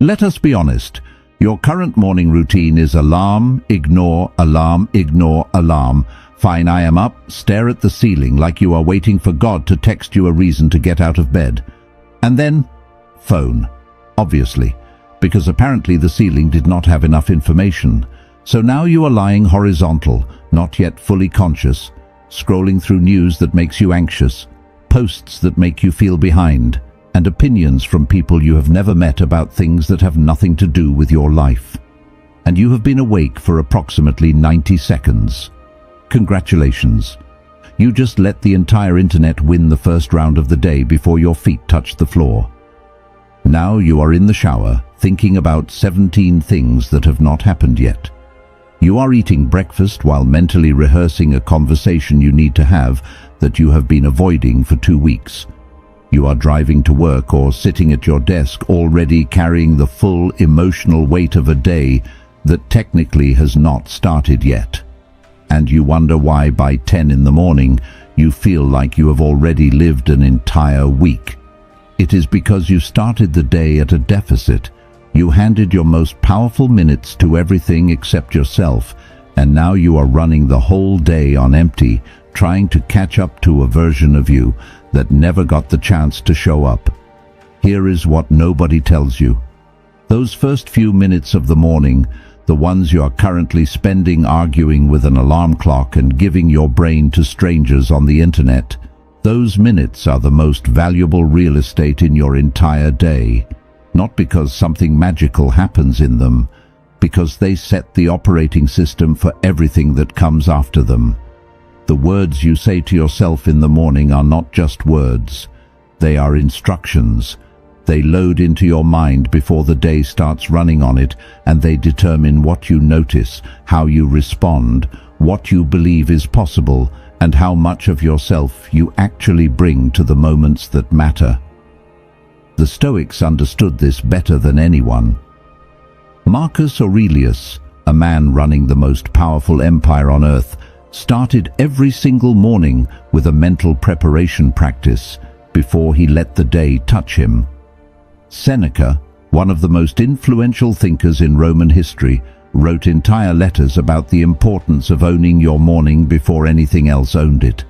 Let us be honest. Your current morning routine is alarm, ignore, alarm, ignore, alarm. Fine, I am up, stare at the ceiling like you are waiting for God to text you a reason to get out of bed. And then, phone. Obviously, because apparently the ceiling did not have enough information. So now you are lying horizontal, not yet fully conscious, scrolling through news that makes you anxious, posts that make you feel behind, and opinions from people you have never met about things that have nothing to do with your life. And you have been awake for approximately 90 seconds. Congratulations. You just let the entire internet win the first round of the day before your feet touched the floor. Now you are in the shower, thinking about 17 things that have not happened yet. You are eating breakfast while mentally rehearsing a conversation you need to have that you have been avoiding for 2 weeks. You are driving to work or sitting at your desk already carrying the full emotional weight of a day that technically has not started yet. And you wonder why by 10 in the morning you feel like you have already lived an entire week. It is because you started the day at a deficit. You handed your most powerful minutes to everything except yourself, and now you are running the whole day on empty, trying to catch up to a version of you that never got the chance to show up. Here is what nobody tells you. Those first few minutes of the morning, the ones you are currently spending arguing with an alarm clock and giving your brain to strangers on the internet, those minutes are the most valuable real estate in your entire day. Not because something magical happens in them, because they set the operating system for everything that comes after them. The words you say to yourself in the morning are not just words. They are instructions. They load into your mind before the day starts running on it, and they determine what you notice, how you respond, what you believe is possible, and how much of yourself you actually bring to the moments that matter. The Stoics understood this better than anyone. Marcus Aurelius, a man running the most powerful empire on earth, started every single morning with a mental preparation practice before he let the day touch him. Seneca, one of the most influential thinkers in Roman history, wrote entire letters about the importance of owning your morning before anything else owned it.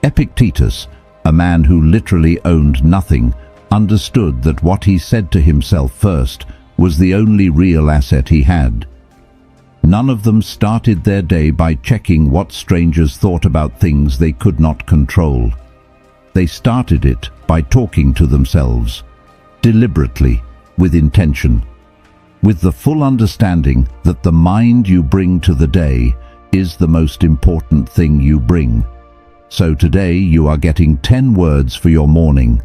Epictetus, a man who literally owned nothing, understood that what he said to himself first was the only real asset he had. None of them started their day by checking what strangers thought about things they could not control. They started it by talking to themselves, deliberately, with intention, with the full understanding that the mind you bring to the day is the most important thing you bring. So today you are getting 10 words for your morning,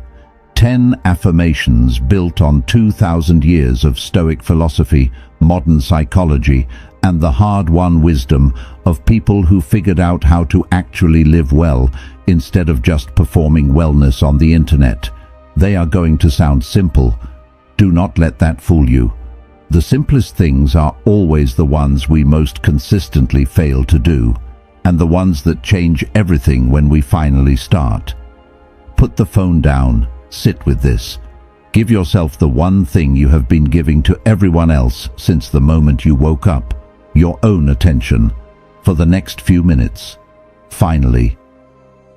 10 affirmations built on 2,000 years of Stoic philosophy, modern psychology, and the hard-won wisdom of people who figured out how to actually live well instead of just performing wellness on the internet. They are going to sound simple. Do not let that fool you. The simplest things are always the ones we most consistently fail to do, and the ones that change everything when we finally start. Put the phone down, sit with this. Give yourself the one thing you have been giving to everyone else since the moment you woke up, your own attention, for the next few minutes. Finally,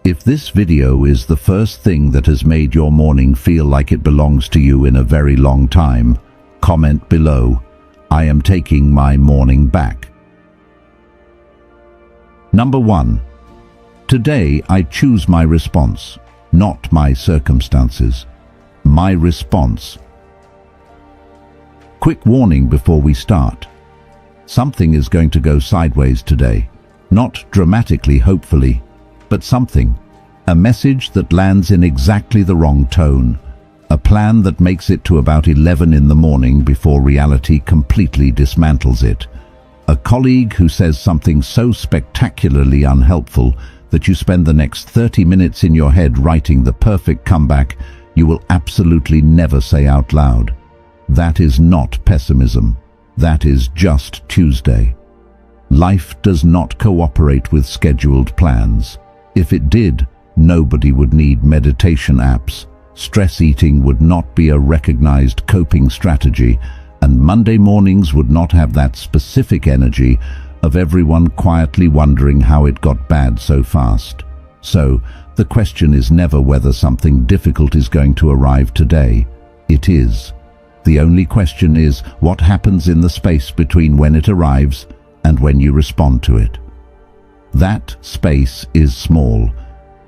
if this video is the first thing that has made your morning feel like it belongs to you in a very long time, comment below, I am taking my morning back. Number 1. Today I choose my response, not my circumstances. My response. Quick warning before we start. Something is going to go sideways today. Not dramatically, hopefully, but something. A message that lands in exactly the wrong tone. A plan that makes it to about 11 in the morning before reality completely dismantles it. A colleague who says something so spectacularly unhelpful that you spend the next 30 minutes in your head writing the perfect comeback you will absolutely never say out loud. That is not pessimism. That is just Tuesday. Life does not cooperate with scheduled plans. If it did, nobody would need meditation apps, stress eating would not be a recognized coping strategy, and Monday mornings would not have that specific energy of everyone quietly wondering how it got bad so fast. So, the question is never whether something difficult is going to arrive today. It is. The only question is what happens in the space between when it arrives and when you respond to it. That space is small,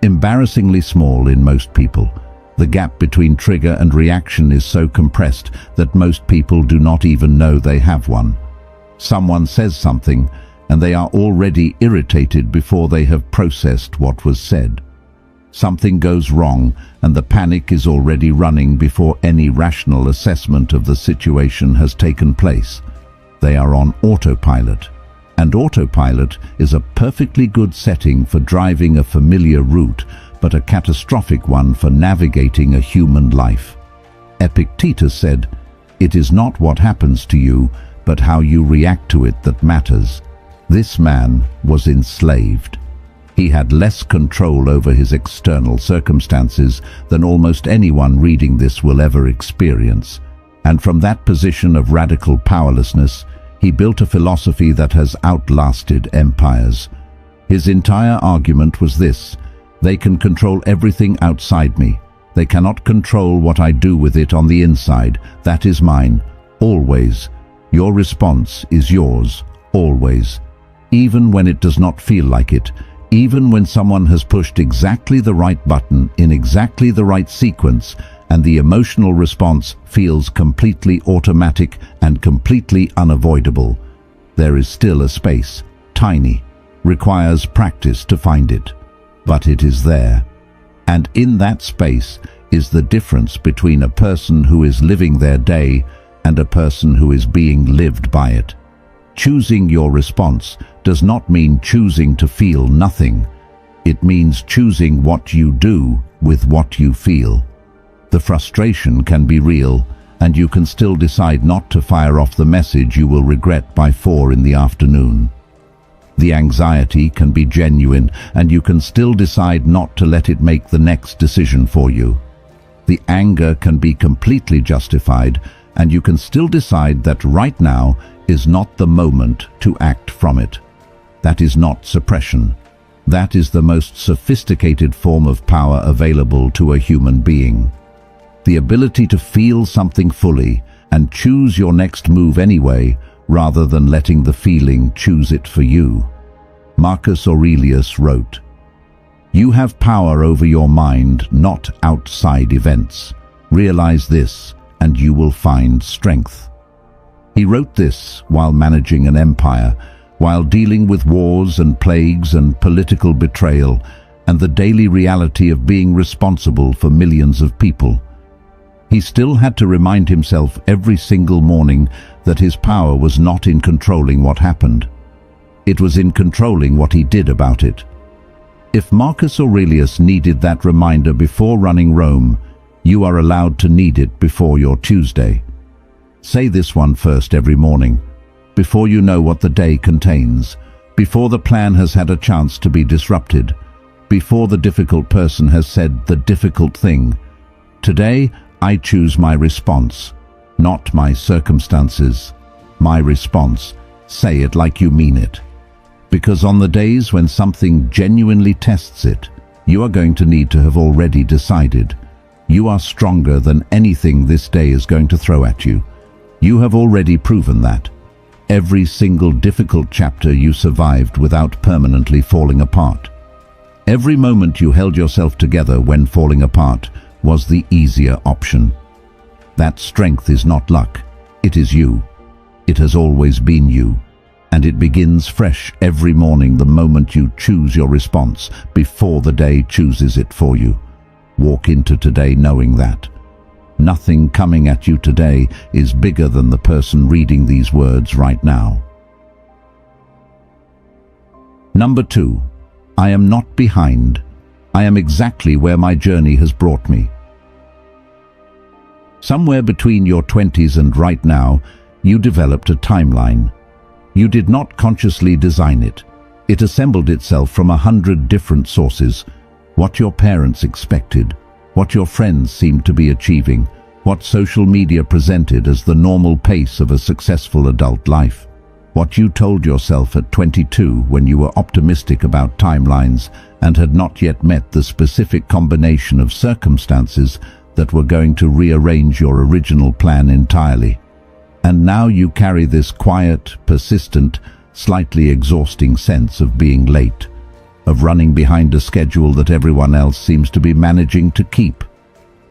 embarrassingly small in most people. The gap between trigger and reaction is so compressed that most people do not even know they have one. Someone says something, and they are already irritated before they have processed what was said. Something goes wrong, and the panic is already running before any rational assessment of the situation has taken place. They are on autopilot, and autopilot is a perfectly good setting for driving a familiar route, but a catastrophic one for navigating a human life. Epictetus said, "It is not what happens to you, but how you react to it that matters." This man was enslaved. He had less control over his external circumstances than almost anyone reading this will ever experience. And from that position of radical powerlessness, he built a philosophy that has outlasted empires. His entire argument was this: they can control everything outside me. They cannot control what I do with it on the inside. That is mine, always. Your response is yours, always. Even when it does not feel like it, even when someone has pushed exactly the right button in exactly the right sequence, and the emotional response feels completely automatic and completely unavoidable, there is still a space, tiny, requires practice to find it. But it is there. And in that space is the difference between a person who is living their day and a person who is being lived by it. Choosing your response does not mean choosing to feel nothing. It means choosing what you do with what you feel. The frustration can be real, and you can still decide not to fire off the message you will regret by 4 in the afternoon. The anxiety can be genuine, and you can still decide not to let it make the next decision for you. The anger can be completely justified, and you can still decide that right now is not the moment to act from it. That is not suppression. That is the most sophisticated form of power available to a human being. The ability to feel something fully and choose your next move anyway, rather than letting the feeling choose it for you. Marcus Aurelius wrote, "You have power over your mind, not outside events. Realize this, and you will find strength." He wrote this while managing an empire, while dealing with wars and plagues and political betrayal, and the daily reality of being responsible for millions of people. He still had to remind himself every single morning that his power was not in controlling what happened. It was in controlling what he did about it. If Marcus Aurelius needed that reminder before running Rome, you are allowed to need it before your Tuesday. Say this one first every morning, before you know what the day contains, before the plan has had a chance to be disrupted, before the difficult person has said the difficult thing. Today, I choose my response, not my circumstances. My response. Say it like you mean it. Because on the days when something genuinely tests it, you are going to need to have already decided. You are stronger than anything this day is going to throw at you. You have already proven that. Every single difficult chapter you survived without permanently falling apart. Every moment you held yourself together when falling apart was the easier option. That strength is not luck. It is you. It has always been you. And it begins fresh every morning the moment you choose your response, before the day chooses it for you. Walk into today knowing that. Nothing coming at you today is bigger than the person reading these words right now. Number 2. I am not behind. I am exactly where my journey has brought me. Somewhere between your 20s and right now, you developed a timeline. You did not consciously design it. It assembled itself from 100 different sources. What your parents expected, what your friends seemed to be achieving, what social media presented as the normal pace of a successful adult life, what you told yourself at 22 when you were optimistic about timelines and had not yet met the specific combination of circumstances that were going to rearrange your original plan entirely. And now you carry this quiet, persistent, slightly exhausting sense of being late, of running behind a schedule that everyone else seems to be managing to keep,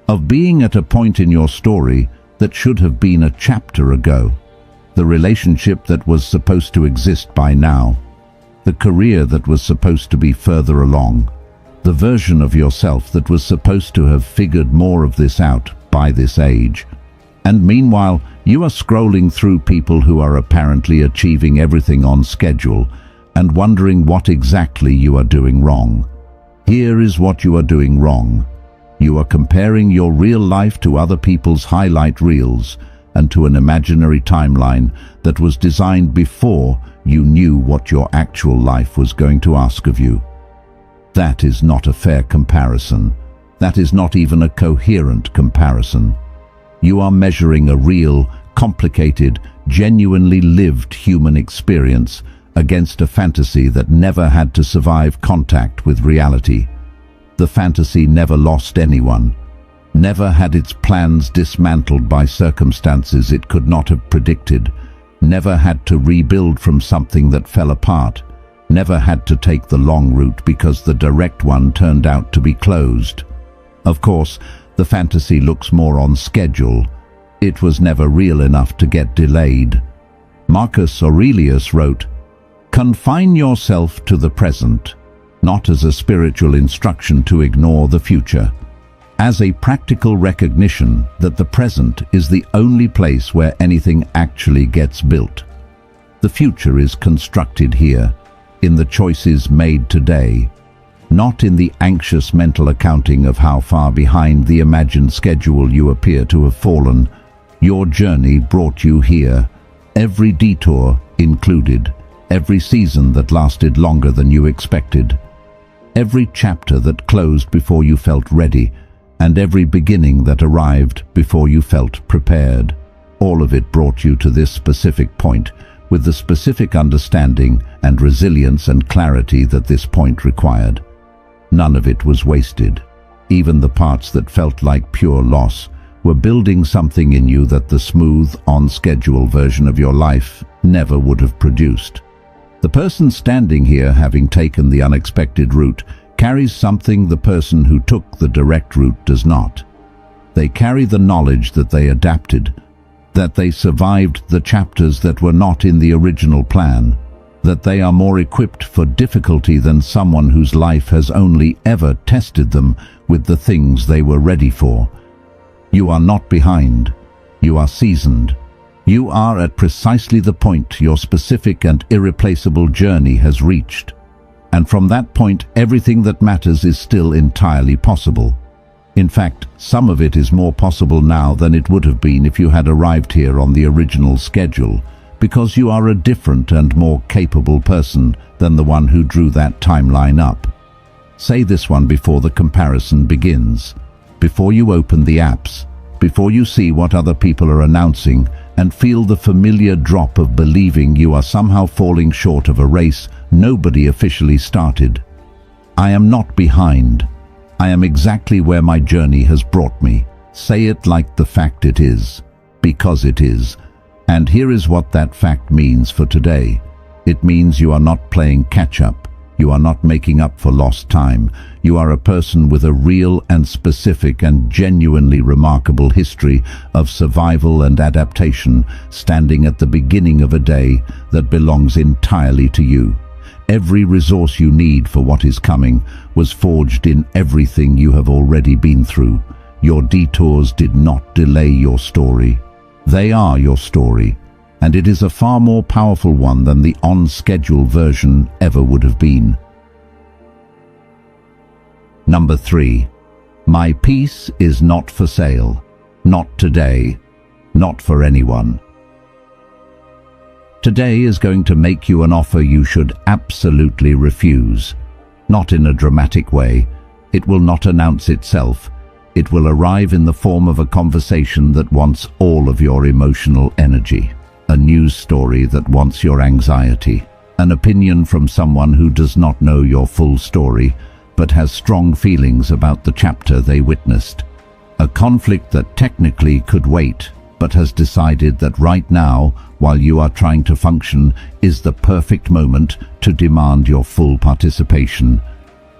of being at a point in your story that should have been a chapter ago, the relationship that was supposed to exist by now, the career that was supposed to be further along, the version of yourself that was supposed to have figured more of this out by this age. And meanwhile, you are scrolling through people who are apparently achieving everything on schedule and wondering what exactly you are doing wrong. Here is what you are doing wrong. You are comparing your real life to other people's highlight reels and to an imaginary timeline that was designed before you knew what your actual life was going to ask of you. That is not a fair comparison. That is not even a coherent comparison. You are measuring a real, complicated, genuinely lived human experience against a fantasy that never had to survive contact with reality. The fantasy never lost anyone, never had its plans dismantled by circumstances it could not have predicted, never had to rebuild from something that fell apart, never had to take the long route because the direct one turned out to be closed. Of course, the fantasy looks more on schedule. It was never real enough to get delayed. Marcus Aurelius wrote, "Confine yourself to the present, not as a spiritual instruction to ignore the future, as a practical recognition that the present is the only place where anything actually gets built. The future is constructed here, in the choices made today, not in the anxious mental accounting of how far behind the imagined schedule you appear to have fallen. Your journey brought you here, every detour included, every season that lasted longer than you expected, every chapter that closed before you felt ready, and every beginning that arrived before you felt prepared. All of it brought you to this specific point, with the specific understanding and resilience and clarity that this point required. None of it was wasted. Even the parts that felt like pure loss were building something in you that the smooth, on-schedule version of your life never would have produced. The person standing here, having taken the unexpected route, carries something the person who took the direct route does not. They carry the knowledge that they adapted, that they survived the chapters that were not in the original plan, that they are more equipped for difficulty than someone whose life has only ever tested them with the things they were ready for. You are not behind. You are seasoned. You are at precisely the point your specific and irreplaceable journey has reached. And from that point, everything that matters is still entirely possible. In fact, some of it is more possible now than it would have been if you had arrived here on the original schedule, because you are a different and more capable person than the one who drew that timeline up. Say this one before the comparison begins, before you open the apps, before you see what other people are announcing and feel the familiar drop of believing you are somehow falling short of a race nobody officially started. I am not behind. I am exactly where my journey has brought me. Say it like the fact it is, because it is. And here is what that fact means for today. It means you are not playing catch-up. You are not making up for lost time. You are a person with a real and specific and genuinely remarkable history of survival and adaptation, standing at the beginning of a day that belongs entirely to you. Every resource you need for what is coming was forged in everything you have already been through. Your detours did not delay your story. They are your story, and it is a far more powerful one than the on-schedule version ever would have been. Number 3. My peace is not for sale. Not today. Not for anyone. Today is going to make you an offer you should absolutely refuse. Not in a dramatic way. It will not announce itself. It will arrive in the form of a conversation that wants all of your emotional energy, a news story that wants your anxiety, an opinion from someone who does not know your full story but has strong feelings about the chapter they witnessed, a conflict that technically could wait but has decided that right now, while you are trying to function, is the perfect moment to demand your full participation.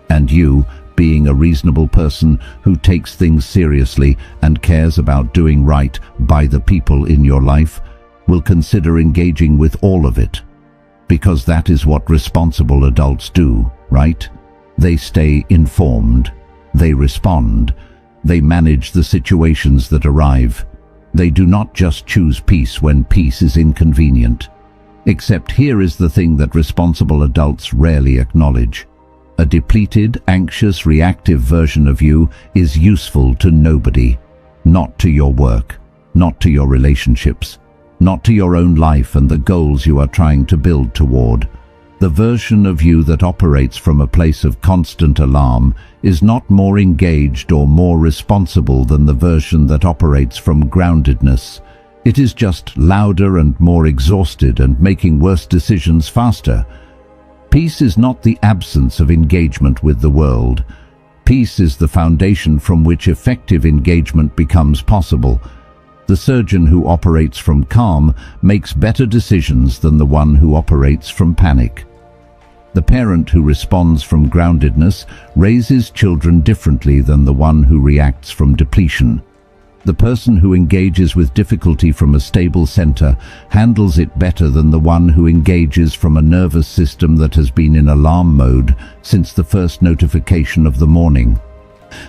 And you, being a reasonable person who takes things seriously and cares about doing right by the people in your life, will consider engaging with all of it. Because that is what responsible adults do, right? They stay informed, they respond, they manage the situations that arrive. They do not just choose peace when peace is inconvenient. Except here is the thing that responsible adults rarely acknowledge. A depleted, anxious, reactive version of you is useful to nobody. Not to your work, not to your relationships, not to your own life and the goals you are trying to build toward. The version of you that operates from a place of constant alarm is not more engaged or more responsible than the version that operates from groundedness. It is just louder and more exhausted and making worse decisions faster. Peace is not the absence of engagement with the world. Peace is the foundation from which effective engagement becomes possible. The surgeon who operates from calm makes better decisions than the one who operates from panic. The parent who responds from groundedness raises children differently than the one who reacts from depletion. The person who engages with difficulty from a stable center handles it better than the one who engages from a nervous system that has been in alarm mode since the first notification of the morning.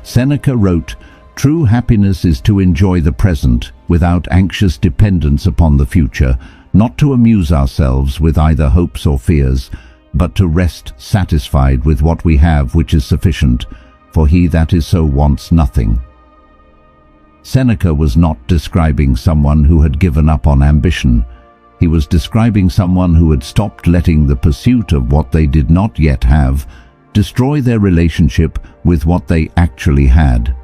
Seneca wrote, "True happiness is to enjoy the present without anxious dependence upon the future, not to amuse ourselves with either hopes or fears, but to rest satisfied with what we have, which is sufficient, for he that is so wants nothing." Seneca was not describing someone who had given up on ambition. He was describing someone who had stopped letting the pursuit of what they did not yet have destroy their relationship with what they actually had.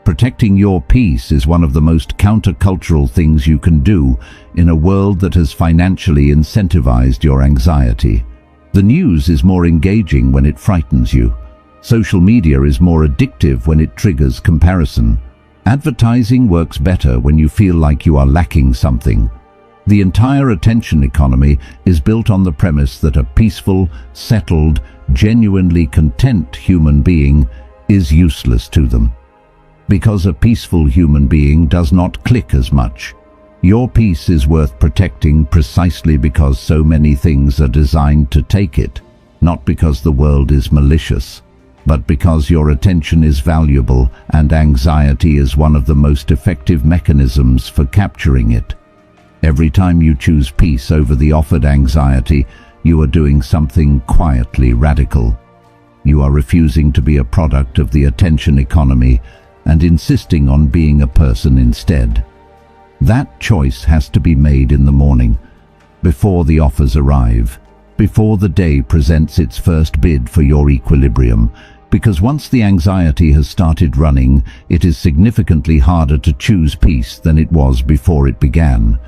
Protecting your peace is one of the most countercultural things you can do in a world that has financially incentivized your anxiety. The news is more engaging when it frightens you. Social media is more addictive when it triggers comparison. Advertising works better when you feel like you are lacking something. The entire attention economy is built on the premise that a peaceful, settled, genuinely content human being is useless to them. Because a peaceful human being does not click as much. Your peace is worth protecting precisely because so many things are designed to take it, not because the world is malicious, but because your attention is valuable and anxiety is one of the most effective mechanisms for capturing it. Every time you choose peace over the offered anxiety, you are doing something quietly radical. You are refusing to be a product of the attention economy and insisting on being a person instead. That choice has to be made in the morning, before the offers arrive, before the day presents its first bid for your equilibrium, because once the anxiety has started running, it is significantly harder to choose peace than it was before it began.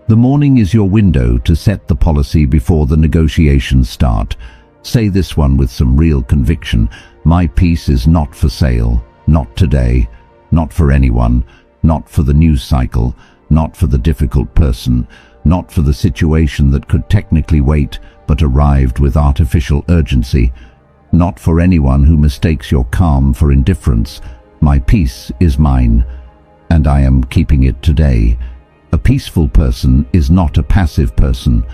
The morning is your window to set the policy before the negotiations start. Say this one with some real conviction: my peace is not for sale, not today, not for anyone, not for the news cycle, not for the difficult person, not for the situation that could technically wait but arrived with artificial urgency, not for anyone who mistakes your calm for indifference. My peace is mine, and I am keeping it today. A peaceful person is not a passive person.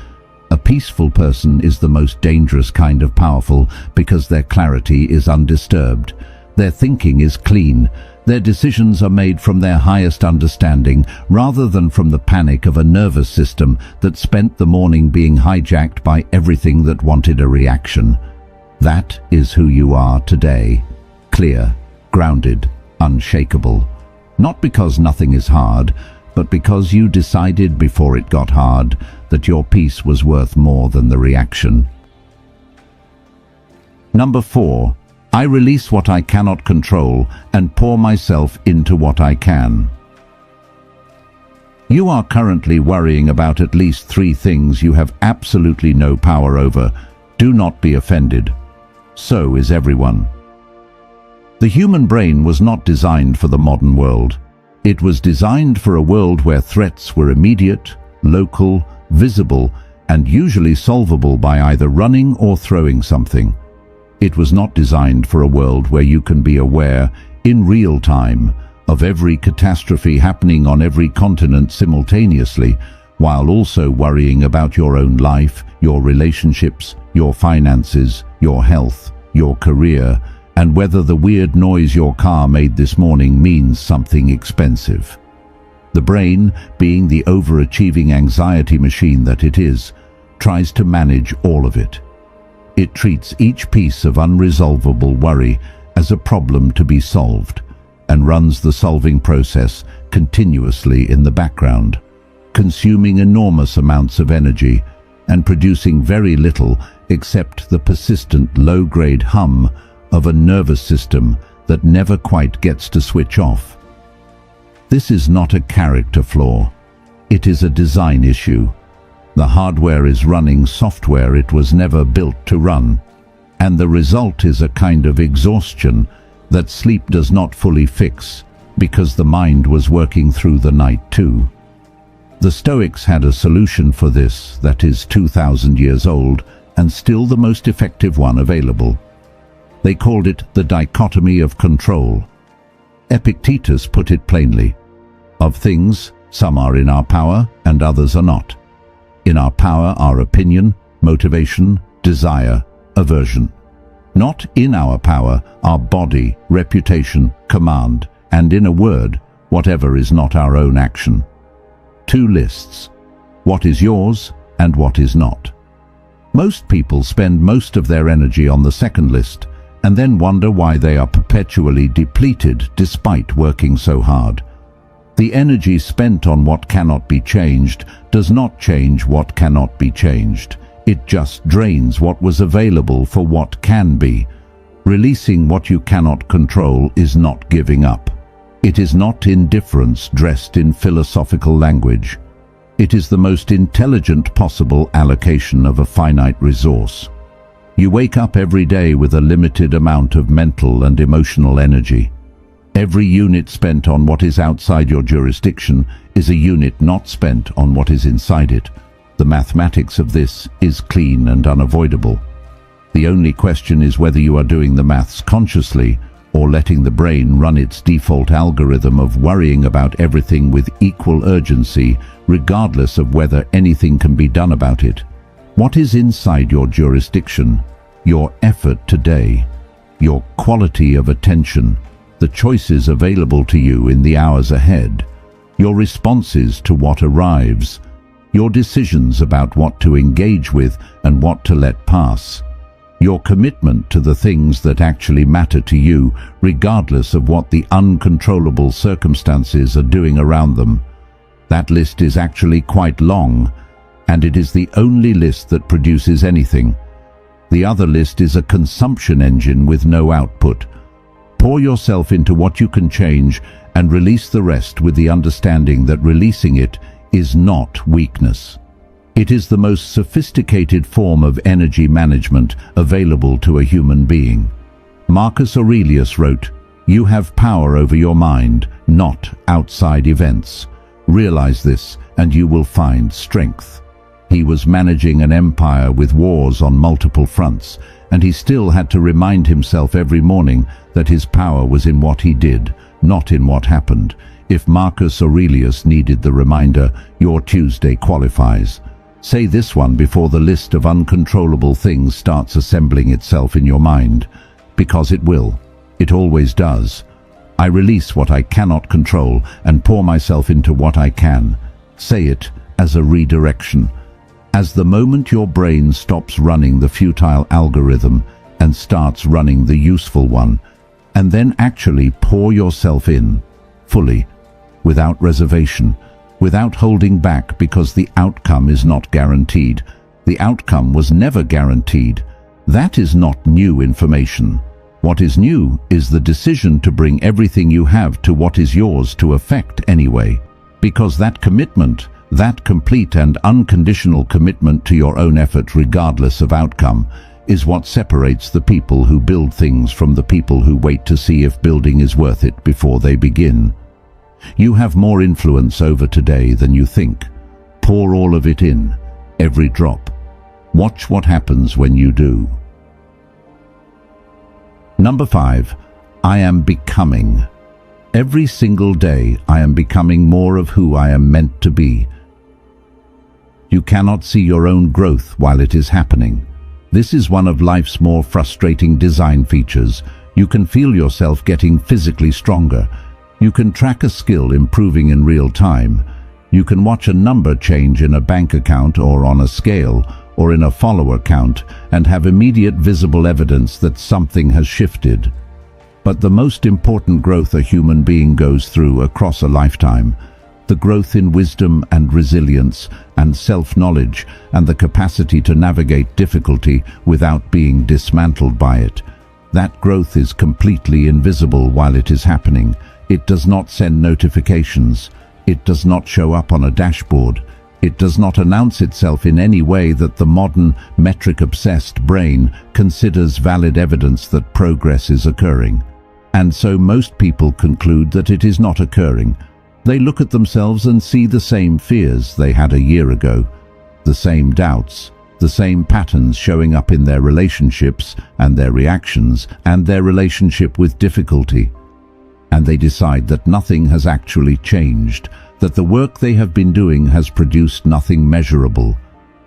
A peaceful person is the most dangerous kind of powerful because their clarity is undisturbed. Their thinking is clean. Their decisions are made from their highest understanding rather than from the panic of a nervous system that spent the morning being hijacked by everything that wanted a reaction. That is who you are today. Clear, grounded, unshakable. Not because nothing is hard, but because you decided before it got hard that your peace was worth more than the reaction. Number 4. I release what I cannot control and pour myself into what I can. You are currently worrying about at least 3 things you have absolutely no power over. Do not be offended. So is everyone. The human brain was not designed for the modern world. It was designed for a world where threats were immediate, local, visible, and usually solvable by either running or throwing something. It was not designed for a world where you can be aware, in real time, of every catastrophe happening on every continent simultaneously, while also worrying about your own life, your relationships, your finances, your health, your career, and whether the weird noise your car made this morning means something expensive. The brain, being the overachieving anxiety machine that it is, tries to manage all of it. It treats each piece of unresolvable worry as a problem to be solved, and runs the solving process continuously in the background, consuming enormous amounts of energy and producing very little except the persistent low-grade hum of a nervous system that never quite gets to switch off. This is not a character flaw. It is a design issue. The hardware is running software it was never built to run, and the result is a kind of exhaustion that sleep does not fully fix, because the mind was working through the night too. The Stoics had a solution for this that is 2,000 years old and still the most effective one available. They called it the dichotomy of control. Epictetus put it plainly: of things, some are in our power and others are not. In our power are opinion, motivation, desire, aversion. Not in our power are body, reputation, command, and in a word, whatever is not our own action. 2 lists: what is yours and what is not. Most people spend most of their energy on the second list and then wonder why they are perpetually depleted despite working so hard. The energy spent on what cannot be changed does not change what cannot be changed. It just drains what was available for what can be. Releasing what you cannot control is not giving up. It is not indifference dressed in philosophical language. It is the most intelligent possible allocation of a finite resource. You wake up every day with a limited amount of mental and emotional energy. Every unit spent on what is outside your jurisdiction is a unit not spent on what is inside it. The mathematics of this is clean and unavoidable. The only question is whether you are doing the maths consciously or letting the brain run its default algorithm of worrying about everything with equal urgency, regardless of whether anything can be done about it. What is inside your jurisdiction? Your effort today, your quality of attention, the choices available to you in the hours ahead, your responses to what arrives, your decisions about what to engage with and what to let pass, your commitment to the things that actually matter to you, regardless of what the uncontrollable circumstances are doing around them. That list is actually quite long, and it is the only list that produces anything. The other list is a consumption engine with no output. Pour yourself into what you can change and release the rest with the understanding that releasing it is not weakness. It is the most sophisticated form of energy management available to a human being. Marcus Aurelius wrote, "You have power over your mind, not outside events. Realize this and you will find strength." He was managing an empire with wars on multiple fronts, and he still had to remind himself every morning that his power was in what he did, not in what happened. If Marcus Aurelius needed the reminder, your Tuesday qualifies. Say this one before the list of uncontrollable things starts assembling itself in your mind, because it will. It always does. I release what I cannot control and pour myself into what I can. Say it as a redirection. As the moment your brain stops running the futile algorithm and starts running the useful one, and then actually pour yourself in, fully, without reservation, without holding back, because the outcome is not guaranteed. The outcome was never guaranteed. That is not new information. What is new is the decision to bring everything you have to what is yours to effect anyway, because that commitment, that complete and unconditional commitment to your own effort regardless of outcome, is what separates the people who build things from the people who wait to see if building is worth it before they begin. You have more influence over today than you think. Pour all of it in, every drop. Watch what happens when you do. Number 5, I am becoming. Every single day I am becoming more of who I am meant to be. You cannot see your own growth while it is happening. This is one of life's more frustrating design features. You can feel yourself getting physically stronger. You can track a skill improving in real time. You can watch a number change in a bank account or on a scale or in a follower count and have immediate visible evidence that something has shifted. But the most important growth a human being goes through across a lifetime, the growth in wisdom and resilience and self-knowledge and the capacity to navigate difficulty without being dismantled by it. That growth is completely invisible while it is happening. It does not send notifications. It does not show up on a dashboard. It does not announce itself in any way that the modern, metric-obsessed brain considers valid evidence that progress is occurring. And so most people conclude that it is not occurring. They look at themselves and see the same fears they had a year ago, the same doubts, the same patterns showing up in their relationships and their reactions and their relationship with difficulty. And they decide that nothing has actually changed, that the work they have been doing has produced nothing measurable,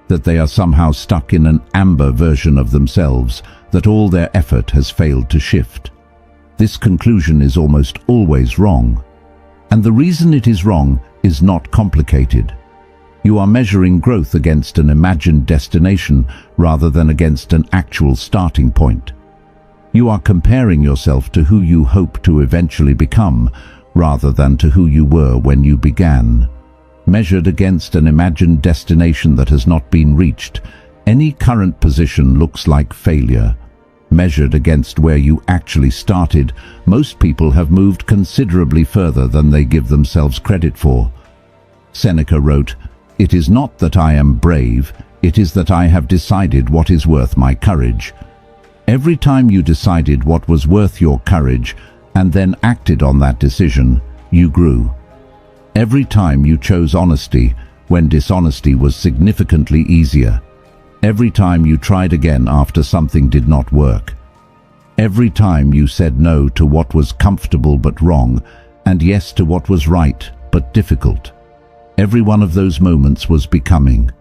that they are somehow stuck in an amber version of themselves, that all their effort has failed to shift. This conclusion is almost always wrong. And the reason it is wrong is not complicated. You are measuring growth against an imagined destination rather than against an actual starting point. You are comparing yourself to who you hope to eventually become rather than to who you were when you began. Measured against an imagined destination that has not been reached, any current position looks like failure. Measured against where you actually started, most people have moved considerably further than they give themselves credit for. Seneca wrote, "It is not that I am brave, it is that I have decided what is worth my courage." Every time you decided what was worth your courage and then acted on that decision, you grew. Every time you chose honesty when dishonesty was significantly easier. Every time you tried again after something did not work. Every time you said no to what was comfortable but wrong and yes to what was right but difficult. Every one of those moments was becoming.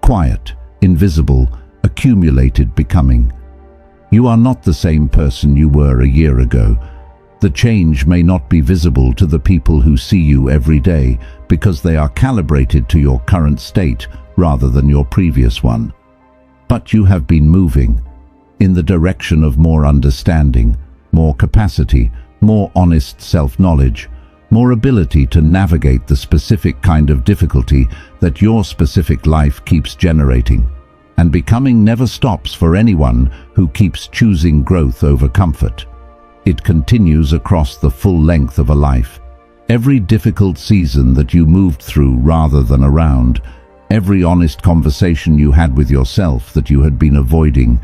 Quiet, invisible, accumulated becoming. You are not the same person you were a year ago. The change may not be visible to the people who see you every day because they are calibrated to your current state rather than your previous one. But you have been moving in the direction of more understanding, more capacity, more honest self-knowledge, more ability to navigate the specific kind of difficulty that your specific life keeps generating. And becoming never stops for anyone who keeps choosing growth over comfort. It continues across the full length of a life. Every difficult season that you moved through rather than around, every honest conversation you had with yourself that you had been avoiding,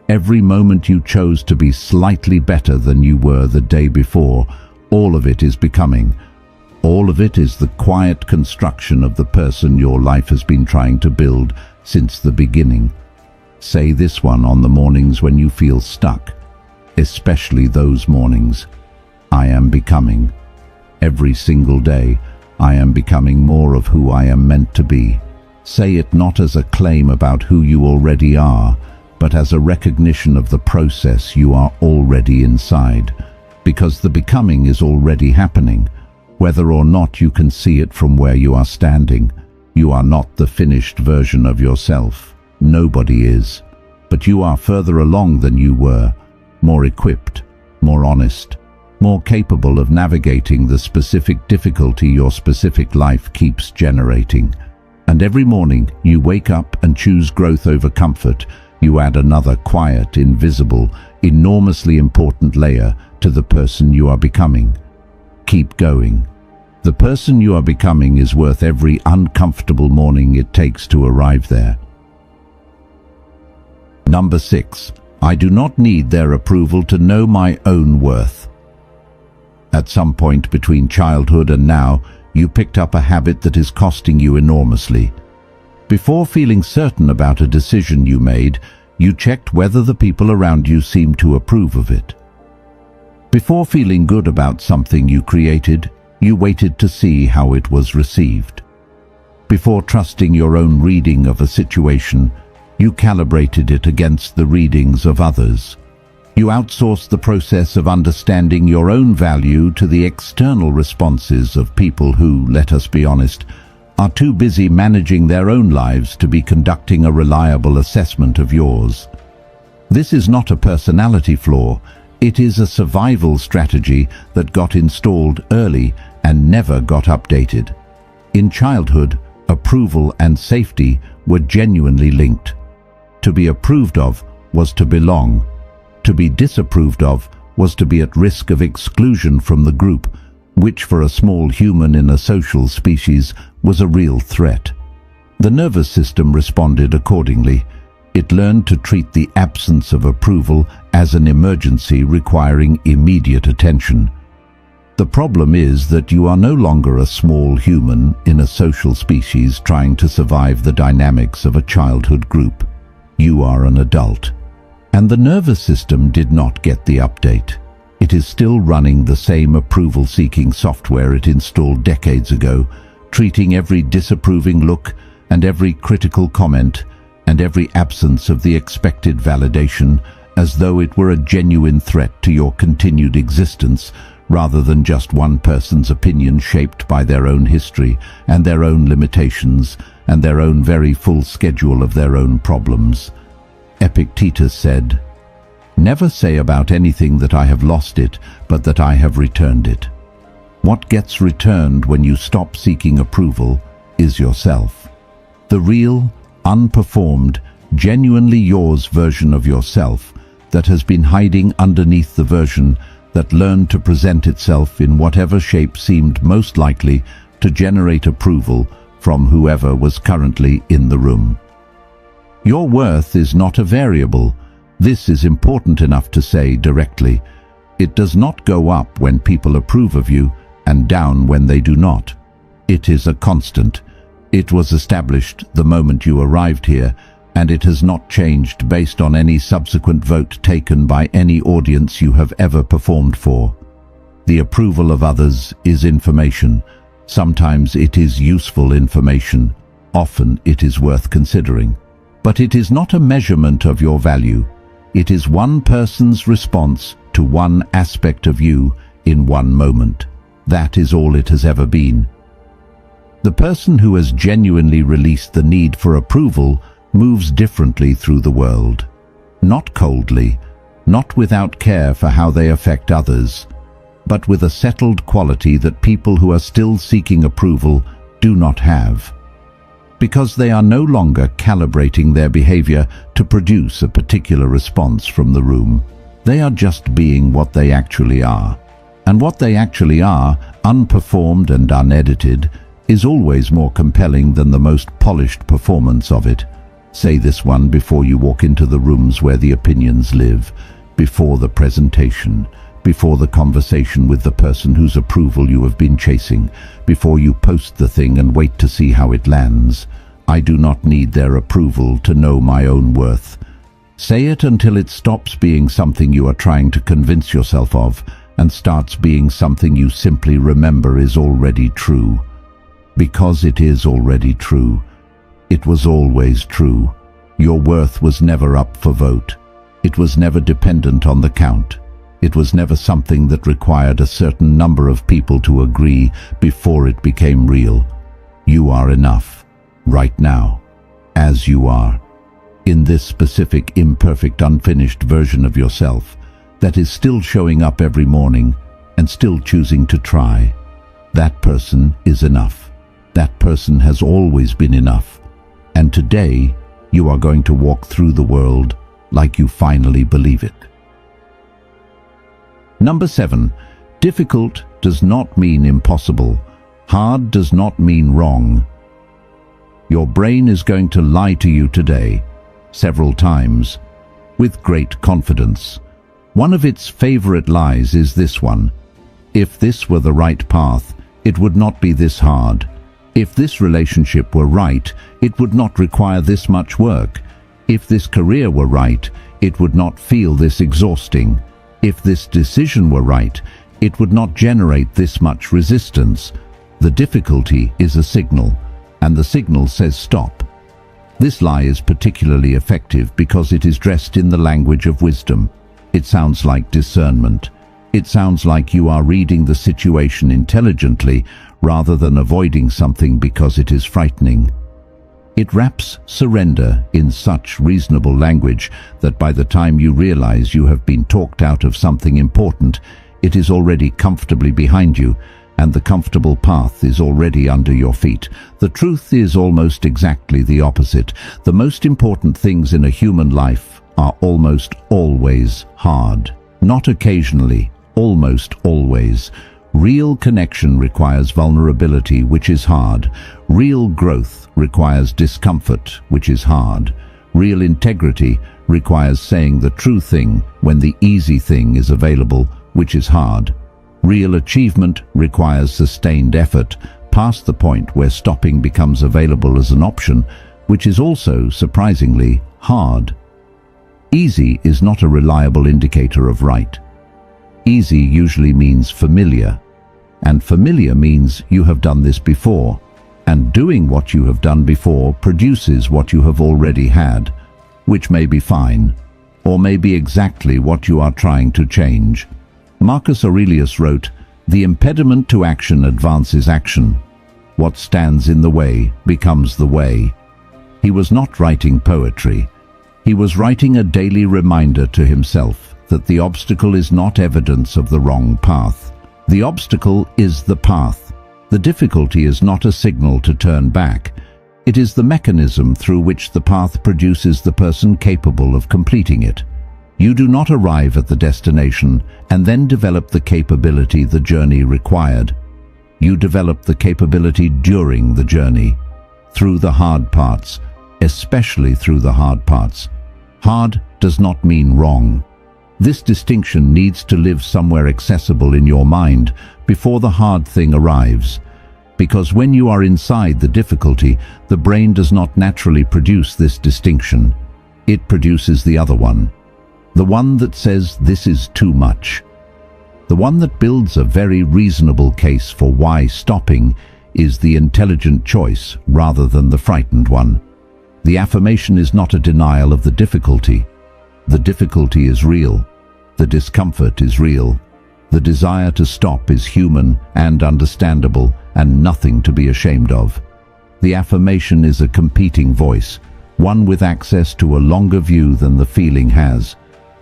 every moment you chose to be slightly better than you were the day before, all of it is becoming. All of it is the quiet construction of the person your life has been trying to build since the beginning. Say this one on the mornings when you feel stuck, especially those mornings. I am becoming. Every single day, I am becoming more of who I am meant to be. Say it not as a claim about who you already are, but as a recognition of the process you are already inside, because the becoming is already happening, whether or not you can see it from where you are standing. You are not the finished version of yourself. Nobody is. But you are further along than you were, more equipped, more honest, more capable of navigating the specific difficulty your specific life keeps generating. And every morning you wake up and choose growth over comfort. You add another quiet, invisible, enormously important layer to the person you are becoming. Keep going. The person you are becoming is worth every uncomfortable morning it takes to arrive there. Number 6. I do not need their approval to know my own worth. At some point between childhood and now, you picked up a habit that is costing you enormously. Before feeling certain about a decision you made, you checked whether the people around you seemed to approve of it. Before feeling good about something you created, you waited to see how it was received. Before trusting your own reading of a situation, you calibrated it against the readings of others. You outsourced the process of understanding your own value to the external responses of people who, let us be honest, are too busy managing their own lives to be conducting a reliable assessment of yours. This is not a personality flaw. It is a survival strategy that got installed early and never got updated. In childhood, approval and safety were genuinely linked. To be approved of was to belong. To be disapproved of was to be at risk of exclusion from the group, which for a small human in a social species was a real threat. The nervous system responded accordingly. It learned to treat the absence of approval as an emergency requiring immediate attention. The problem is that you are no longer a small human in a social species trying to survive the dynamics of a childhood group. You are an adult. And the nervous system did not get the update. It is still running the same approval-seeking software it installed decades ago, treating every disapproving look and every critical comment and every absence of the expected validation as though it were a genuine threat to your continued existence, rather than just one person's opinion shaped by their own history and their own limitations and their own very full schedule of their own problems. Epictetus said, "Never say about anything that I have lost it, but that I have returned it." What gets returned when you stop seeking approval is yourself. The real, unperformed, genuinely yours version of yourself that has been hiding underneath the version that learned to present itself in whatever shape seemed most likely to generate approval from whoever was currently in the room. Your worth is not a variable. This is important enough to say directly. It does not go up when people approve of you and down when they do not. It is a constant. It was established the moment you arrived here, and it has not changed based on any subsequent vote taken by any audience you have ever performed for. The approval of others is information. Sometimes it is useful information. Often it is worth considering. But it is not a measurement of your value. It is one person's response to one aspect of you in one moment. That is all it has ever been. The person who has genuinely released the need for approval moves differently through the world. Not coldly, not without care for how they affect others, but with a settled quality that people who are still seeking approval do not have. Because they are no longer calibrating their behavior to produce a particular response from the room. They are just being what they actually are. And what they actually are, unperformed and unedited, is always more compelling than the most polished performance of it. Say this one before you walk into the rooms where the opinions live, before the presentation, before the conversation with the person whose approval you have been chasing, before you post the thing and wait to see how it lands. I do not need their approval to know my own worth. Say it until it stops being something you are trying to convince yourself of and starts being something you simply remember is already true. Because it is already true. It was always true. Your worth was never up for vote. It was never dependent on the count. It was never something that required a certain number of people to agree before it became real. You are enough, right now, as you are, in this specific, imperfect, unfinished version of yourself that is still showing up every morning and still choosing to try. That person is enough. That person has always been enough. And today, you are going to walk through the world like you finally believe it. Number 7. Difficult does not mean impossible. Hard does not mean wrong. Your brain is going to lie to you today, several times, with great confidence. One of its favorite lies is this one: if this were the right path, it would not be this hard. If this relationship were right, it would not require this much work. If this career were right, it would not feel this exhausting. If this decision were right, it would not generate this much resistance. The difficulty is a signal, and the signal says stop. This lie is particularly effective because it is dressed in the language of wisdom. It sounds like discernment. It sounds like you are reading the situation intelligently rather than avoiding something because it is frightening. It wraps surrender in such reasonable language that by the time you realize you have been talked out of something important, it is already comfortably behind you, and the comfortable path is already under your feet. The truth is almost exactly the opposite. The most important things in a human life are almost always hard. Not occasionally, almost always. Real connection requires vulnerability, which is hard. Real growth requires discomfort, which is hard. Real integrity requires saying the true thing when the easy thing is available, which is hard. Real achievement requires sustained effort, past the point where stopping becomes available as an option, which is also, surprisingly, hard. Easy is not a reliable indicator of right. Easy usually means familiar, and familiar means you have done this before, and doing what you have done before produces what you have already had, which may be fine, or may be exactly what you are trying to change. Marcus Aurelius wrote, "The impediment to action advances action. What stands in the way becomes the way." He was not writing poetry. He was writing a daily reminder to himself that the obstacle is not evidence of the wrong path. The obstacle is the path. The difficulty is not a signal to turn back. It is the mechanism through which the path produces the person capable of completing it. You do not arrive at the destination and then develop the capability the journey required. You develop the capability during the journey, through the hard parts, especially through the hard parts. Hard does not mean wrong. This distinction needs to live somewhere accessible in your mind before the hard thing arrives. Because when you are inside the difficulty, the brain does not naturally produce this distinction. It produces the other one. The one that says this is too much. The one that builds a very reasonable case for why stopping is the intelligent choice rather than the frightened one. The affirmation is not a denial of the difficulty. The difficulty is real. The discomfort is real. The desire to stop is human and understandable and nothing to be ashamed of. The affirmation is a competing voice, one with access to a longer view than the feeling has,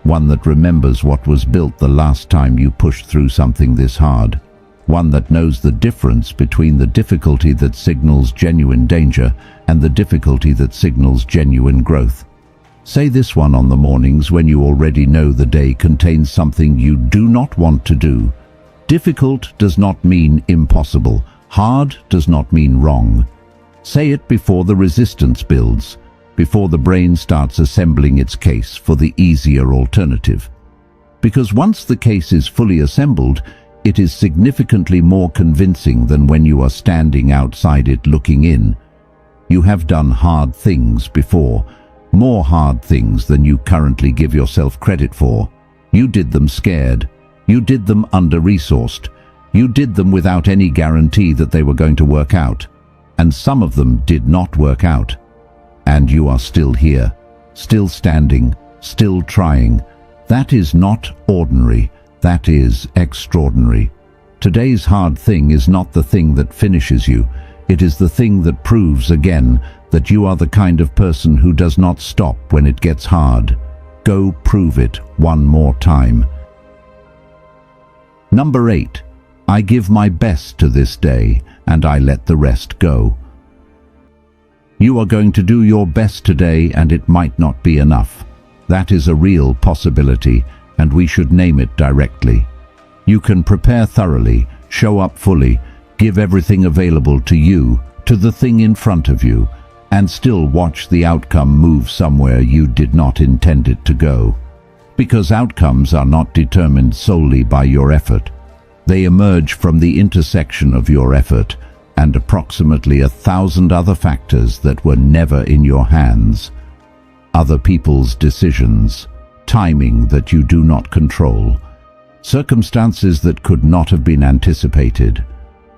one that remembers what was built the last time you pushed through something this hard, one that knows the difference between the difficulty that signals genuine danger and the difficulty that signals genuine growth. Say this one on the mornings when you already know the day contains something you do not want to do. Difficult does not mean impossible. Hard does not mean wrong. Say it before the resistance builds, before the brain starts assembling its case for the easier alternative. Because once the case is fully assembled, it is significantly more convincing than when you are standing outside it looking in. You have done hard things before, more hard things than you currently give yourself credit for. You did them scared. You did them under-resourced. You did them without any guarantee that they were going to work out. And some of them did not work out. And you are still here, still standing, still trying. That is not ordinary. That is extraordinary. Today's hard thing is not the thing that finishes you. It is the thing that proves again that you are the kind of person who does not stop when it gets hard. Go prove it one more time. Number 8. I give my best to this day, and I let the rest go. You are going to do your best today, and it might not be enough. That is a real possibility, and we should name it directly. You can prepare thoroughly, show up fully, give everything available to you, to the thing in front of you, and still watch the outcome move somewhere you did not intend it to go. Because outcomes are not determined solely by your effort. They emerge from the intersection of your effort and approximately 1,000 other factors that were never in your hands. Other people's decisions, timing that you do not control, circumstances that could not have been anticipated,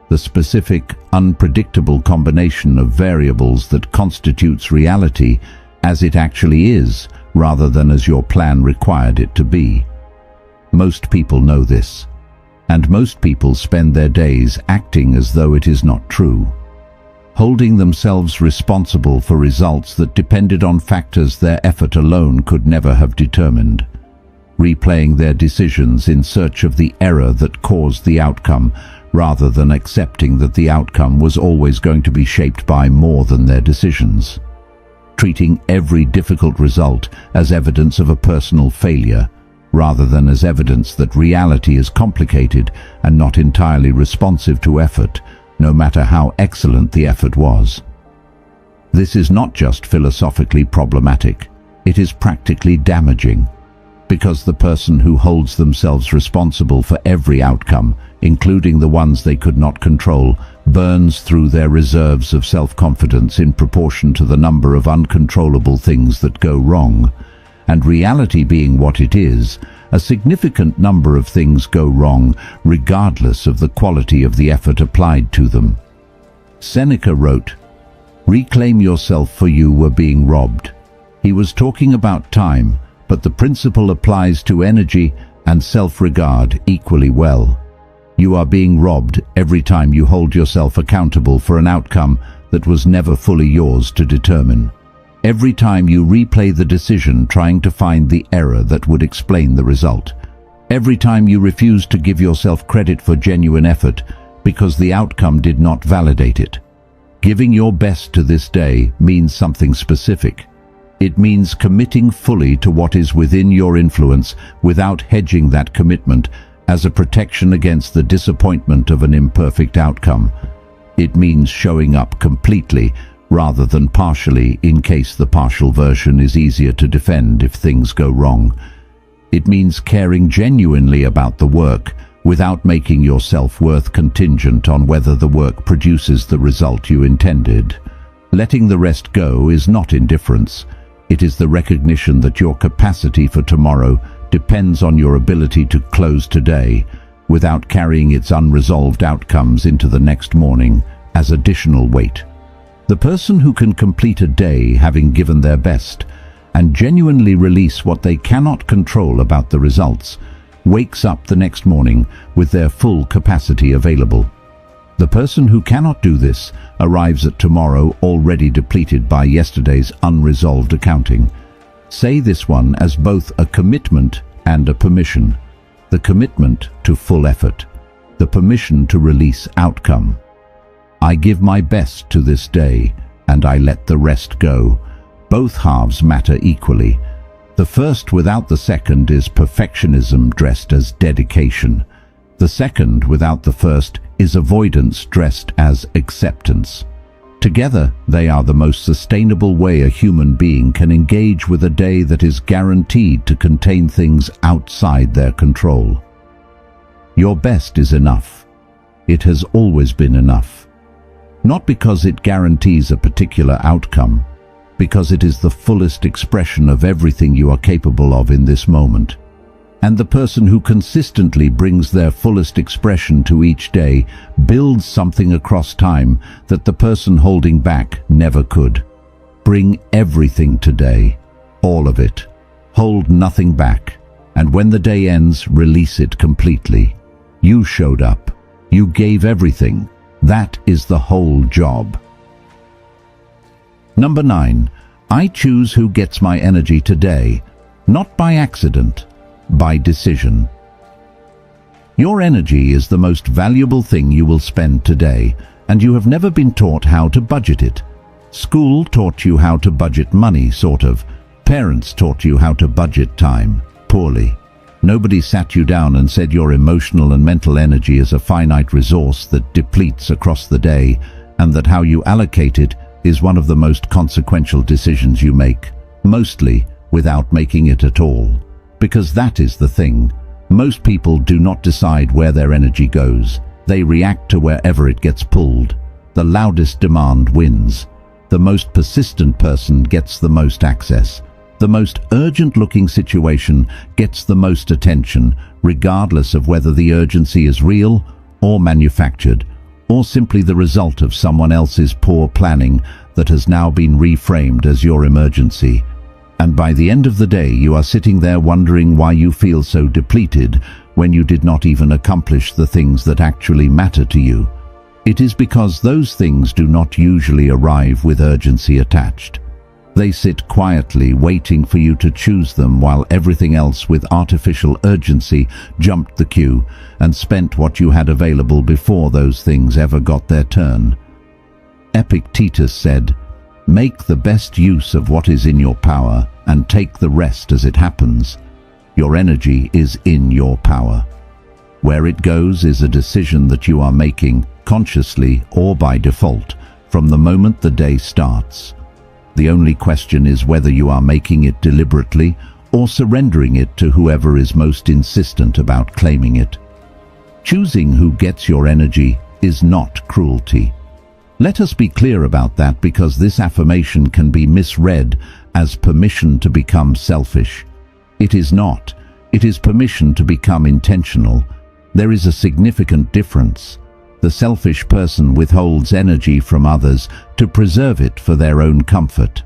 the specific, unpredictable combination of variables that constitutes reality as it actually is, rather than as your plan required it to be. Most people know this, and most people spend their days acting as though it is not true, holding themselves responsible for results that depended on factors their effort alone could never have determined, replaying their decisions in search of the error that caused the outcome, rather than accepting that the outcome was always going to be shaped by more than their decisions. Treating every difficult result as evidence of a personal failure, rather than as evidence that reality is complicated and not entirely responsive to effort, no matter how excellent the effort was. This is not just philosophically problematic, it is practically damaging, because the person who holds themselves responsible for every outcome, including the ones they could not control, burns through their reserves of self-confidence in proportion to the number of uncontrollable things that go wrong. And reality being what it is, a significant number of things go wrong regardless of the quality of the effort applied to them. Seneca wrote, "Reclaim yourself, for you were being robbed." He was talking about time, but the principle applies to energy and self-regard equally well. You are being robbed every time you hold yourself accountable for an outcome that was never fully yours to determine. Every time you replay the decision trying to find the error that would explain the result. Every time you refuse to give yourself credit for genuine effort because the outcome did not validate it. Giving your best to this day means something specific. It means committing fully to what is within your influence without hedging that commitment as a protection against the disappointment of an imperfect outcome. It means showing up completely rather than partially in case the partial version is easier to defend if things go wrong. It means caring genuinely about the work without making your self-worth contingent on whether the work produces the result you intended. Letting the rest go is not indifference. It is the recognition that your capacity for tomorrow depends on your ability to close today without carrying its unresolved outcomes into the next morning as additional weight. The person who can complete a day having given their best and genuinely release what they cannot control about the results wakes up the next morning with their full capacity available. The person who cannot do this arrives at tomorrow already depleted by yesterday's unresolved accounting. Say this one as both a commitment and a permission. The commitment to full effort, the permission to release outcome. I give my best to this day, and I let the rest go. Both halves matter equally. The first without the second is perfectionism dressed as dedication. The second without the first is avoidance dressed as acceptance. Together, they are the most sustainable way a human being can engage with a day that is guaranteed to contain things outside their control. Your best is enough. It has always been enough. Not because it guarantees a particular outcome, because it is the fullest expression of everything you are capable of in this moment. And the person who consistently brings their fullest expression to each day builds something across time that the person holding back never could. Bring everything today, all of it. Hold nothing back, and when the day ends, release it completely. You showed up. You gave everything. That is the whole job. Number 9. I choose who gets my energy today, not by accident, by decision. Your energy is the most valuable thing you will spend today, and you have never been taught how to budget it. School taught you how to budget money, sort of, Parents taught you how to budget time poorly. Nobody sat you down and said your emotional and mental energy is a finite resource that depletes across the day, and that how you allocate it is one of the most consequential decisions you make, mostly without making it at all. Because that is the thing. Most people do not decide where their energy goes. They react to wherever it gets pulled. The loudest demand wins. The most persistent person gets the most access. The most urgent-looking situation gets the most attention, regardless of whether the urgency is real or manufactured, or simply the result of someone else's poor planning that has now been reframed as your emergency. And by the end of the day, you are sitting there wondering why you feel so depleted when you did not even accomplish the things that actually matter to you. It is because those things do not usually arrive with urgency attached. They sit quietly waiting for you to choose them, while everything else with artificial urgency jumped the queue and spent what you had available before those things ever got their turn. Epictetus said, "Make the best use of what is in your power and take the rest as it happens." Your energy is in your power. Where it goes is a decision that you are making, consciously or by default, from the moment the day starts. The only question is whether you are making it deliberately or surrendering it to whoever is most insistent about claiming it. Choosing who gets your energy is not cruelty. Let us be clear about that, because this affirmation can be misread as permission to become selfish. It is not. It is permission to become intentional. There is a significant difference. The selfish person withholds energy from others to preserve it for their own comfort.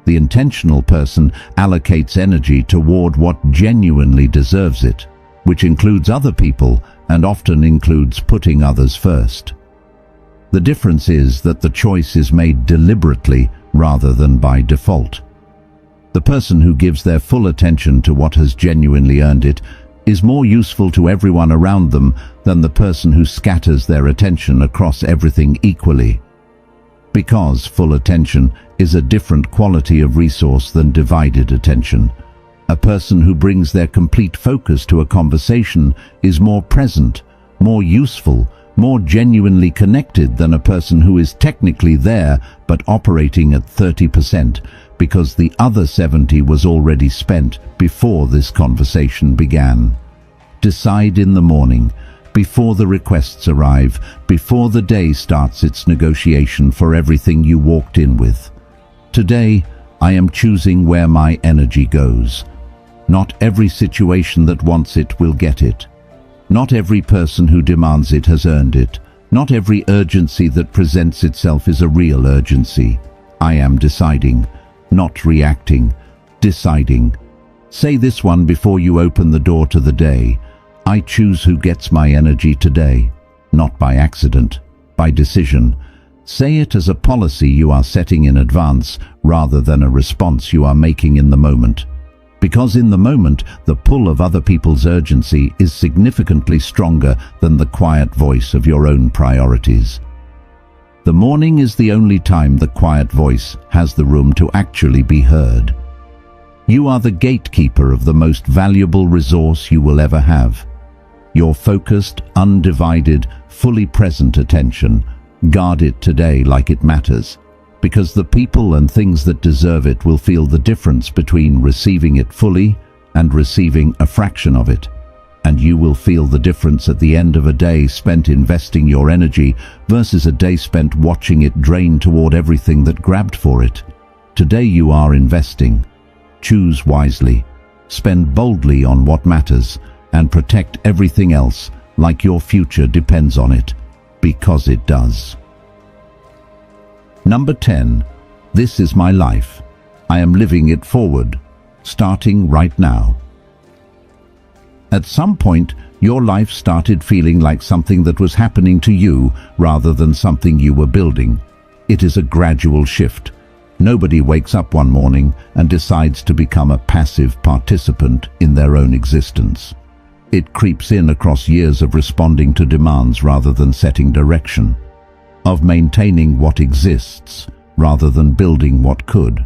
The intentional person allocates energy toward what genuinely deserves it, which includes other people and often includes putting others first. The difference is that the choice is made deliberately rather than by default. The person who gives their full attention to what has genuinely earned it is more useful to everyone around them than the person who scatters their attention across everything equally. Because full attention is a different quality of resource than divided attention. A person who brings their complete focus to a conversation is more present, more useful, more genuinely connected than a person who is technically there but operating at 30%, because the other 70 was already spent before this conversation began. Decide in the morning, before the requests arrive, before the day starts its negotiation for everything you walked in with. Today, I am choosing where my energy goes. Not every situation that wants it will get it. Not every person who demands it has earned it. Not every urgency that presents itself is a real urgency. I am deciding, not reacting, deciding. Say this one before you open the door to the day. I choose who gets my energy today, not by accident, by decision. Say it as a policy you are setting in advance rather than a response you are making in the moment. Because in the moment, the pull of other people's urgency is significantly stronger than the quiet voice of your own priorities. The morning is the only time the quiet voice has the room to actually be heard. You are the gatekeeper of the most valuable resource you will ever have. Your focused, undivided, fully present attention. Guard it today like it matters, because the people and things that deserve it will feel the difference between receiving it fully and receiving a fraction of it. And you will feel the difference at the end of a day spent investing your energy versus a day spent watching it drain toward everything that grabbed for it. Today you are investing. Choose wisely. Spend boldly on what matters and protect everything else like your future depends on it, because it does. Number 10. This is my life. I am living it forward, starting right now. At some point, your life started feeling like something that was happening to you rather than something you were building. It is a gradual shift. Nobody wakes up one morning and decides to become a passive participant in their own existence. It creeps in across years of responding to demands rather than setting direction, of maintaining what exists rather than building what could.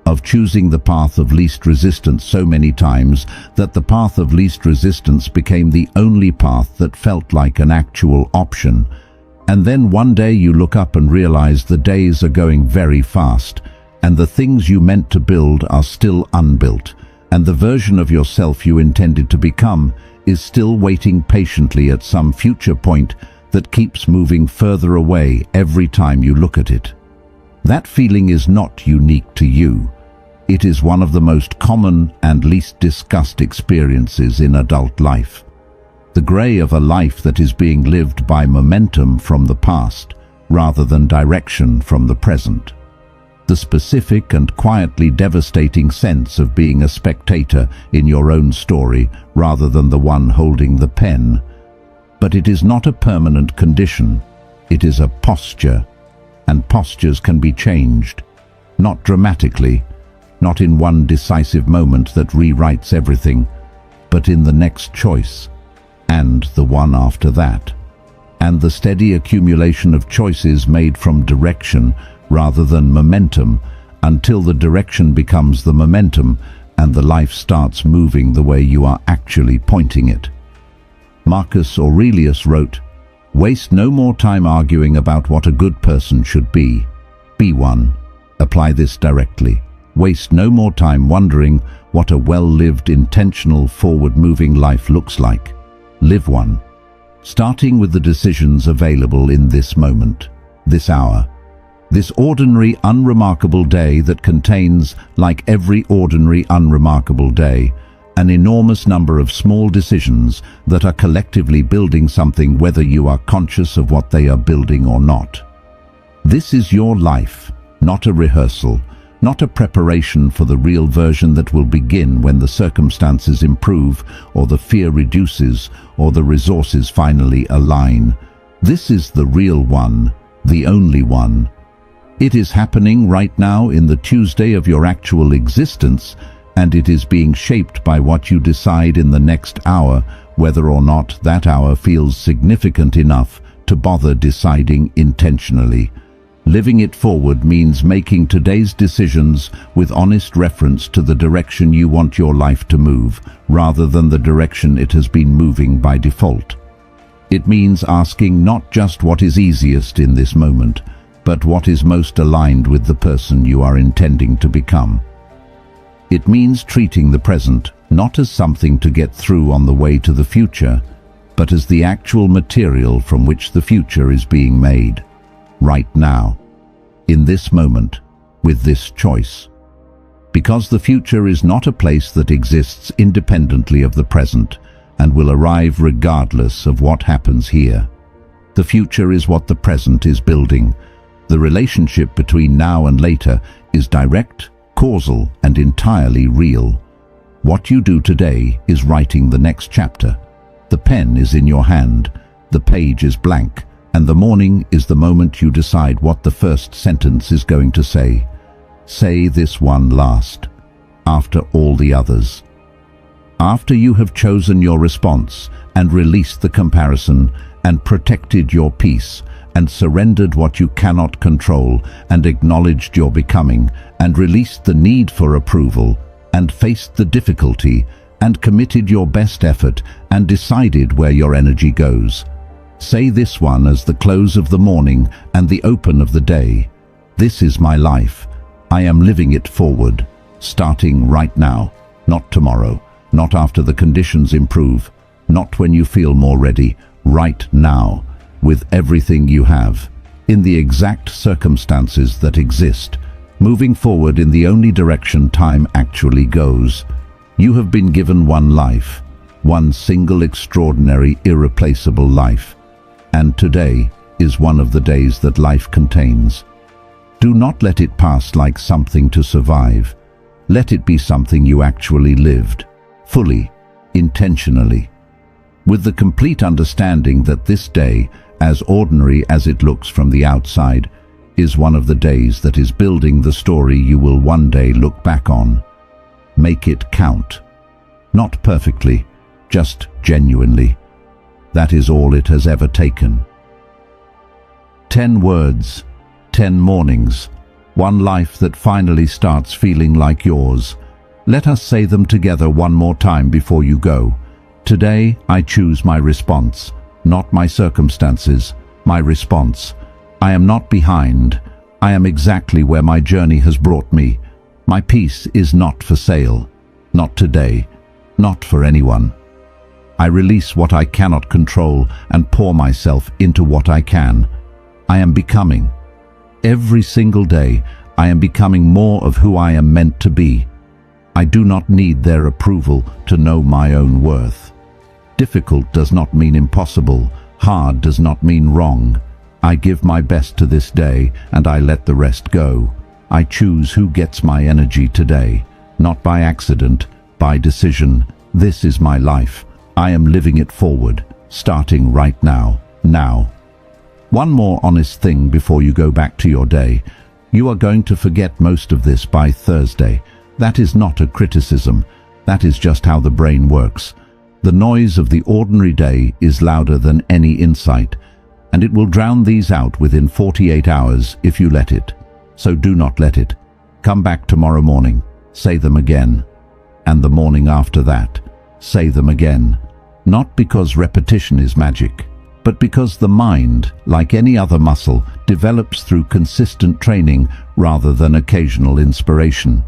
of choosing the path of least resistance so many times that the path of least resistance became the only path that felt like an actual option. And then one day you look up and realize the days are going very fast, and the things you meant to build are still unbuilt, and the version of yourself you intended to become is still waiting patiently at some future point that keeps moving further away every time you look at it. That feeling is not unique to you. It is one of the most common and least discussed experiences in adult life. The gray of a life that is being lived by momentum from the past rather than direction from the present. The specific and quietly devastating sense of being a spectator in your own story rather than the one holding the pen. But it is not a permanent condition. It is a posture, and postures can be changed, not dramatically, not in one decisive moment that rewrites everything, but in the next choice, and the one after that, and the steady accumulation of choices made from direction rather than momentum, until the direction becomes the momentum and the life starts moving the way you are actually pointing it. Marcus Aurelius wrote, "Waste no more time arguing about what a good person should be. Be one." Apply this directly. Waste no more time wondering what a well-lived, intentional, forward-moving life looks like. Live one. Starting with the decisions available in this moment, this hour, this ordinary, unremarkable day that contains, like every ordinary, unremarkable day, an enormous number of small decisions that are collectively building something, whether you are conscious of what they are building or not. This is your life, not a rehearsal, not a preparation for the real version that will begin when the circumstances improve, or the fear reduces, or the resources finally align. This is the real one, the only one. It is happening right now in the Tuesday of your actual existence, and it is being shaped by what you decide in the next hour, whether or not that hour feels significant enough to bother deciding intentionally. Living it forward means making today's decisions with honest reference to the direction you want your life to move, rather than the direction it has been moving by default. It means asking not just what is easiest in this moment, but what is most aligned with the person you are intending to become. It means treating the present not as something to get through on the way to the future, but as the actual material from which the future is being made. Right now, in this moment, with this choice. Because the future is not a place that exists independently of the present and will arrive regardless of what happens here. The future is what the present is building. The relationship between now and later is direct, causal, and entirely real. What you do today is writing the next chapter. The pen is in your hand, the page is blank, and the morning is the moment you decide what the first sentence is going to say. Say this one last, after all the others. After you have chosen your response and released the comparison and protected your peace and surrendered what you cannot control and acknowledged your becoming and released the need for approval and faced the difficulty and committed your best effort and decided where your energy goes. Say this one as the close of the morning and the open of the day. This is my life. I am living it forward, starting right now, not tomorrow, not after the conditions improve, not when you feel more ready, right now, with everything you have, in the exact circumstances that exist, moving forward in the only direction time actually goes. You have been given one life, one single extraordinary, irreplaceable life. And today is one of the days that life contains. Do not let it pass like something to survive. Let it be something you actually lived, fully, intentionally, with the complete understanding that this day, as ordinary as it looks from the outside, is one of the days that is building the story you will one day look back on. Make it count. Not perfectly, just genuinely. That is all it has ever taken. 10 words, 10 mornings, one life that finally starts feeling like yours. Let us say them together one more time before you go. Today, I choose my response, not my circumstances, my response. I am not behind. I am exactly where my journey has brought me. My peace is not for sale, not today, not for anyone. I release what I cannot control and pour myself into what I can. I am becoming. Every single day, I am becoming more of who I am meant to be. I do not need their approval to know my own worth. Difficult does not mean impossible. Hard does not mean wrong. I give my best to this day, and I let the rest go. I choose who gets my energy today, not by accident, by decision. This is my life. I am living it forward, starting right now. Now. One more honest thing before you go back to your day. You are going to forget most of this by Thursday. That is not a criticism. That is just how the brain works. The noise of the ordinary day is louder than any insight, and it will drown these out within 48 hours if you let it. So do not let it. Come back tomorrow morning, say them again. And the morning after that, say them again. Not because repetition is magic, but because the mind, like any other muscle, develops through consistent training rather than occasional inspiration.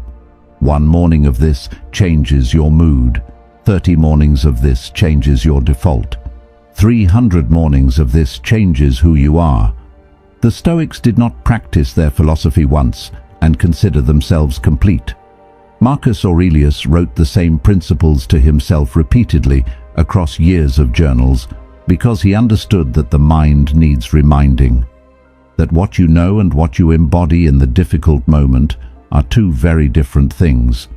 One morning of this changes your mood. 30 mornings of this changes your default. 300 mornings of this changes who you are. The Stoics did not practice their philosophy once and consider themselves complete. Marcus Aurelius wrote the same principles to himself repeatedly across years of journals because he understood that the mind needs reminding, that what you know and what you embody in the difficult moment are two very different things,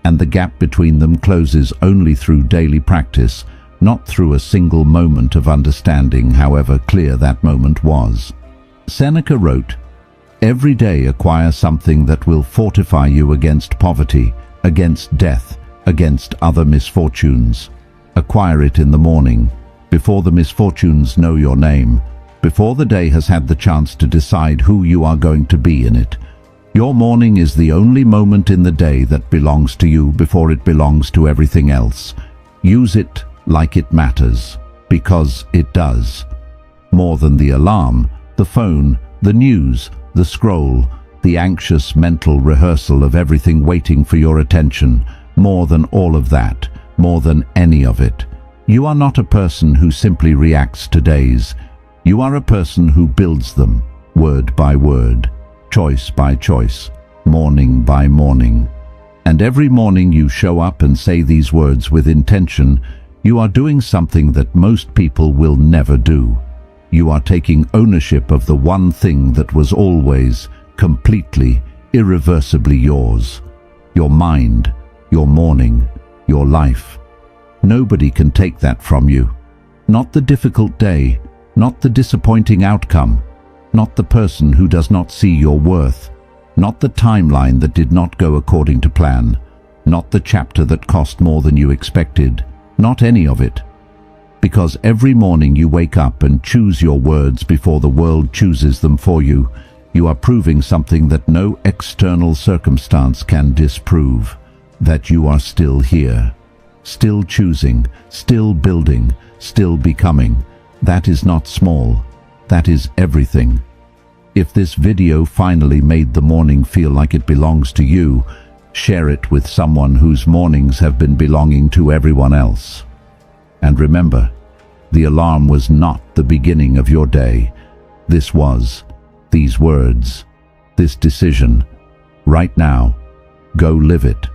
and the gap between them closes only through daily practice, not through a single moment of understanding, however clear that moment was. Seneca wrote, "Every day acquire something that will fortify you against poverty, against death, against other misfortunes. Acquire it in the morning, before the misfortunes know your name, before the day has had the chance to decide who you are going to be in it. Your morning is the only moment in the day that belongs to you before it belongs to everything else. Use it like it matters, because it does. More than the alarm, the phone, the news, the scroll, the anxious mental rehearsal of everything waiting for your attention, more than all of that, more than any of it. You are not a person who simply reacts to days. You are a person who builds them, word by word, choice by choice, morning by morning. And every morning you show up and say these words with intention, you are doing something that most people will never do. You are taking ownership of the one thing that was always, completely, irreversibly yours. Your mind, your morning, your life. Nobody can take that from you. Not the difficult day, not the disappointing outcome, not the person who does not see your worth, not the timeline that did not go according to plan, not the chapter that cost more than you expected, not any of it. Because every morning you wake up and choose your words before the world chooses them for you, you are proving something that no external circumstance can disprove, that you are still here, still choosing, still building, still becoming. That is not small. That is everything. If this video finally made the morning feel like it belongs to you, share it with someone whose mornings have been belonging to everyone else. And remember, the alarm was not the beginning of your day. This was, these words, this decision. Right now, go live it,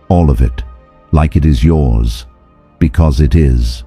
all of it, like it is yours, because it is.